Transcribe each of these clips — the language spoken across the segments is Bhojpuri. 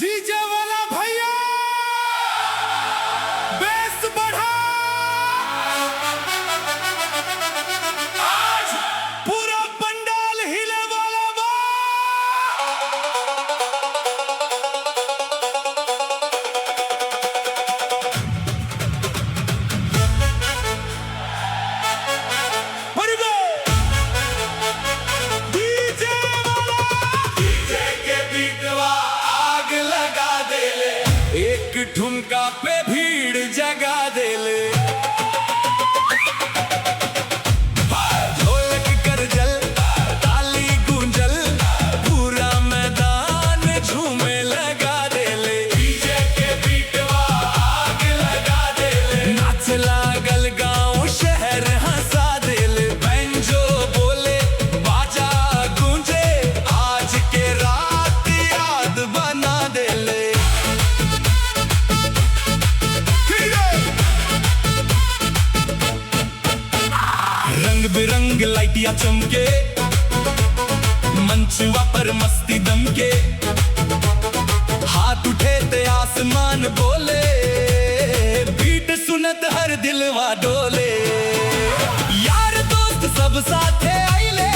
डीजे वाला भैया बेस बढ़ा। आज पूरा पंडाल हिले वाला बा। ठुमका पे भीड़ जगा देले, ढोलक कर जल ताली गूंजल, पूरा मैदान झूमे लगा देले। डीजे के बीटवा आग लगा देले, नाच लागल गाँव शहर हंसा देले। बैंजो बोले बाजा गूंजे, आज के रात याद बना देले। रंग बिरंग लाइटियां चमके, मंचुआ पर मस्ती दमके, हाथ उठे ते आसमान बोले, बीट सुनत हर दिलवा डोले। यार दोस्त सब साथे आइले,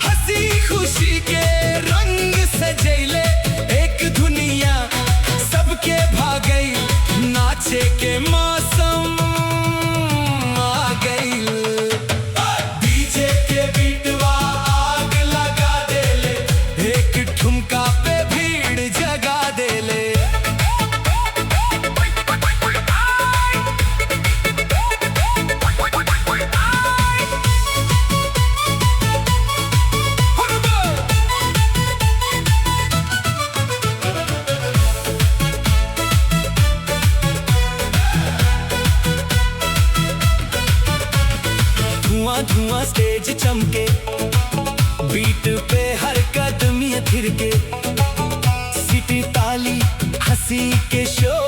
हंसी खुशी के रंग सजैले। एक दुनिया सबके भागई, नाचे के मौसम ठुमका पे भीड़ जगा देले। धुआं धुआं स्टेज चमके, बीट पे हर कदम थिरके, सीटी ताली हंसी के शोर।